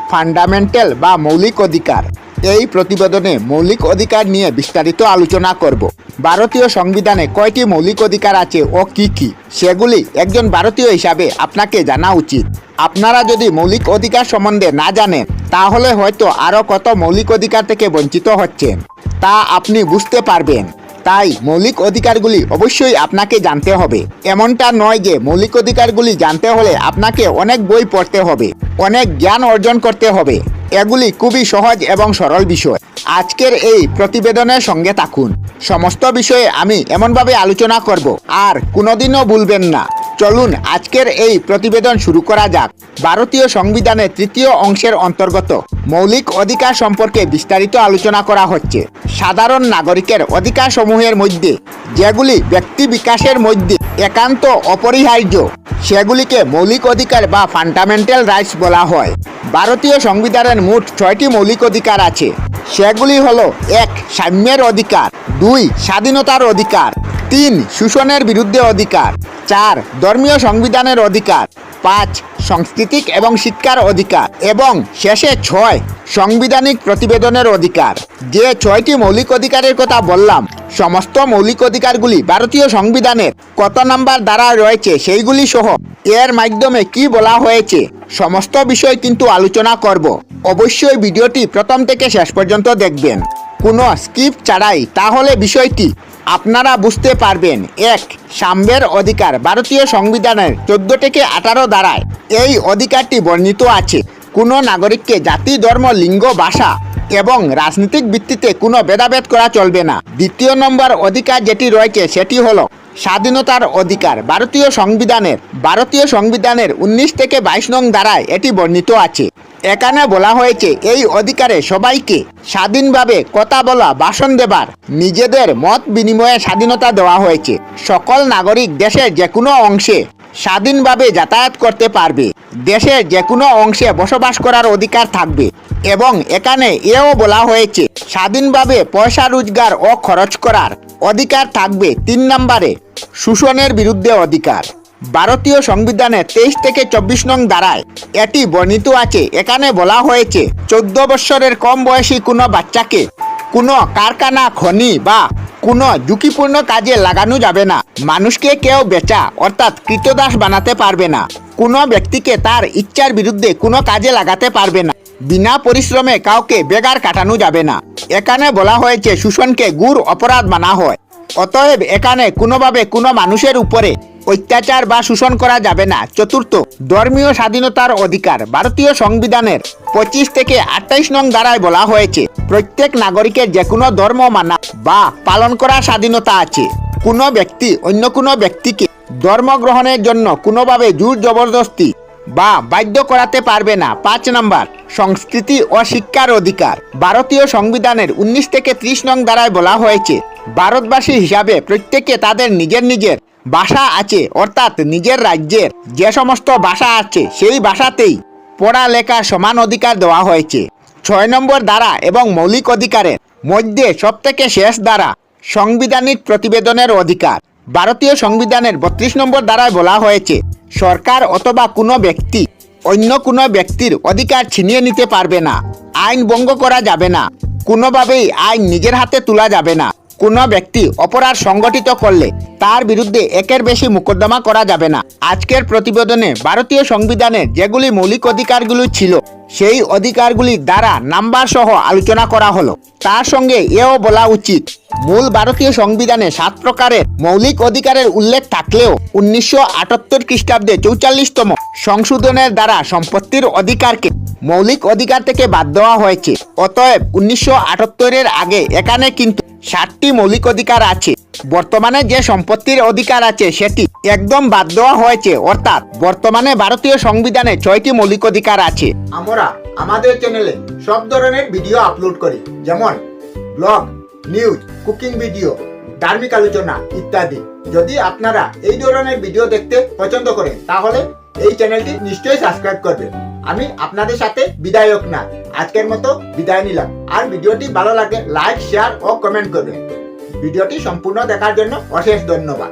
Fundamental বা মৌলিক অধিকার। এই প্রতিবেদনে মৌলিক অধিকার নিয়ে বিস্তারিত আলোচনা করব। ভারতীয় সংবিধানে কয়টি মৌলিক অধিকার আছে ও কি কি, সেগুলি একজন ভারতীয় হিসাবে আপনাকে জানা উচিত। আপনারা যদি মৌলিক অধিকার সম্বন্ধে না জানেন, তাহলে হয়তো আরও কত মৌলিক অধিকার থেকে বঞ্চিত হচ্ছেন তা আপনি বুঝতে পারবেন। তাই মৌলিক অধিকারগুলি অবশ্যই আপনাকে জানতে হবে। এমনটা নয় যে মৌলিক অধিকারগুলি জানতে হলে আপনাকে অনেক বই পড়তে হবে, অনেক জ্ঞান অর্জন করতে হবে। এগুলি খুবই সহজ এবং সরল বিষয়। আজকের এই প্রতিবেদনের সঙ্গে থাকুন। সমস্ত বিষয়ে আমি এমনভাবে আলোচনা করব, আর কোনোদিনও ভুলবেন না। চলুন আজকের এই প্রতিবেদন শুরু করা যাক। ভারতীয় সংবিধানের তৃতীয় অংশের অন্তর্গত মৌলিক অধিকার সম্পর্কে বিস্তারিত আলোচনা করা হচ্ছে। সাধারণ নাগরিকের অধিকার সমূহের মধ্যে যেগুলি ব্যক্তি বিকাশের মধ্যে একান্ত অপরিহার্য, সেগুলিকে মৌলিক অধিকার বা ফান্ডামেন্টাল রাইটস বলা হয়। ভারতীয় সংবিধানের মোট 6টি মৌলিক অধিকার আছে। সেগুলি হলো: 1. সাম্যের অধিকার, 2. স্বাধীনতার অধিকার, 3. শোষণের বিরুদ্ধে অধিকার, 4. ধর্মীয় সংবিধানের অধিকার, 5. সাংস্কৃতিক এবং শিক্ষার অধিকার এবং শেষে 6. সাংবিধানিক প্রতিবেদনের অধিকার। যে 6টি মৌলিক অধিকারের কথা বললাম, সমস্ত মৌলিক অধিকারগুলি ভারতীয় সংবিধানের কত নাম্বার দ্বারা রয়েছে সেইগুলি সহ এর মাধ্যমে কি বলা হয়েছে সমস্ত বিষয় কিন্তু আলোচনা করব। অবশ্যই ভিডিওটি প্রথম থেকে শেষ পর্যন্ত দেখবেন, কোনো স্কিপ ছাড়াই, তাহলে বিষয়টি আপনারা বুঝতে পারবেন। 1. সাম্যের অধিকার। ভারতীয় সংবিধানের 14 থেকে 18 ধারায় এই অধিকারটি বর্ণিত আছে। কোনো নাগরিককে জাতি, ধর্ম, লিঙ্গ, ভাষা এবং রাজনৈতিক ভিত্তিতে কোনো ভেদাভেদ করা চলবে না। 2 নম্বর অধিকার যেটি রয়েছে সেটি হলো স্বাধীনতার অধিকার। ভারতীয় সংবিধানের 19 থেকে 22 নং ধারায় এটি বর্ণিত আছে। এখানে বলা হয়েছে এই অধিকারে সবাইকে স্বাধীনভাবে কথা বলা, ভাষণ দেবার, নিজেদের মত বিনিময়ের স্বাধীনতা দেওয়া হয়েছে। সকল নাগরিক দেশের যে কোনো অংশে স্বাধীনভাবে যাতায়াত করতে পারবে, দেশের যে কোনো অংশে বসবাস করার অধিকার থাকবে এবং এখানে এও বলা হয়েছে স্বাধীনভাবে পয়সা রোজগার ও খরচ করার অধিকার থাকবে। 3 নম্বরে শোষণের বিরুদ্ধে অধিকার। ভারতীয় সংবিধানের 23 থেকে 24 নং ধারায় এটি বর্ণিত আছে। এখানে বলা হয়েছে 14 বছরের কম বয়সী কোনো বাচ্চাকে কোনো কারখানা, খনি বা কোনো ঝুঁকিপূর্ণ কাজে লাগানো যাবে না। মানুষকে কেউ বেচা অর্থাৎ কৃতদাস বানাতে পারবে না। কোনো ব্যক্তিকে তার ইচ্ছার বিরুদ্ধে কোনো কাজে লাগাতে পারবে না। বিনা পরিশ্রমে কাউকে বেগার কাটানো যাবে না। এখানে বলা হয়েছে শোষণকে গুরু অপরাধ মানা হয়। অতএব এখানে কোনোভাবে কোনো মানুষের উপরে অত্যাচার বা শোষণ করা যাবে না। 4. ধর্মীয় স্বাধীনতার অধিকার। ভারতীয় সংবিধানের 25 থেকে 28 নং ধারায় বলা হয়েছে প্রত্যেক নাগরিকের যে কোনো ধর্ম মানা বা পালন করার স্বাধীনতা আছে। কোনো ব্যক্তি অন্য কোনো ব্যক্তিকে ধর্ম গ্রহণের জন্য কোনোভাবে জোর জবরদস্তি বা বাধ্য করাতে পারবে না। 5 নম্বর সংস্কৃতি ও শিক্ষার অধিকার। ভারতীয় সংবিধানের 19 থেকে 30 নং ধারায় বলা হয়েছে ভারতবাসী হিসাবে প্রত্যেকে তাদের নিজের নিজের ভাষা আছে, অর্থাৎ নিজের রাজ্যের যে সমস্ত ভাষা আছে সেই ভাষাতেই পড়ালেখার সমান অধিকার দেওয়া হয়েছে। 6 নম্বর ধারা এবং মৌলিক অধিকারের মধ্যে সবথেকে শেষ ধারা সাংবিধানিক প্রতিবেদনের অধিকার। ভারতীয় সংবিধানের 32 নম্বর ধারায় বলা হয়েছে সরকার অথবা কোনো ব্যক্তি অন্য কোনো ব্যক্তির অধিকার ছিনিয়ে নিতে পারবে না, আইন ভঙ্গ করা যাবে না, কোনোভাবেই আইন নিজের হাতে তোলা যাবে না। কোনো ব্যক্তি অপরাধ সংগঠিত করলে তার বিরুদ্ধে একের বেশি মোকদ্দমা করা যাবে না। আজকের প্রতিবেদনে ভারতীয় সংবিধানের যেগুলি মৌলিক অধিকারগুলি ছিল সেই অধিকারগুলির দ্বারা নাম্বার সহ আলোচনা করা হলো। তার সঙ্গে এও বলা উচিত মূল ভারতীয় সংবিধানে 7 প্রকারের মৌলিক অধিকারের উল্লেখ থাকলেও 1978 খ্রিস্টাব্দে 44তম সংশোধনের দ্বারা সম্পত্তির অধিকারকে মৌলিক অধিকার থেকে বাদ দেওয়া হয়েছে। অতএব 1978-এর আগে এখানে কিন্তু 7টি মৌলিক অধিকার আছে। বর্তমানে যে সম্পত্তির অধিকার আছে সেটি একদম বাদ দেওয়া হয়েছে, অর্থাৎ বর্তমানে ভারতীয় সংবিধানে 6টি মৌলিক অধিকার আছে। আমরা আমাদের চ্যানেলে সব ধরনের ভিডিও আপলোড করি, যেমন ব্লগ, নিউজ, কুকিং ভিডিও, ধার্মিক আলোচনা ইত্যাদি। যদি আপনারা এই ধরনের ভিডিও দেখতে পছন্দ করেন তাহলে এই চ্যানেলটি নিশ্চয়ই সাবস্ক্রাইব করবেন। আমি আপনাদের সাথে বিদায়ক না, আজকের মতো বিদায় নিলাম। আর ভিডিওটি ভালো লাগে লাইক, শেয়ার ও কমেন্ট করবেন। ভিডিওটি সম্পূর্ণ দেখার জন্য অশেষ ধন্যবাদ।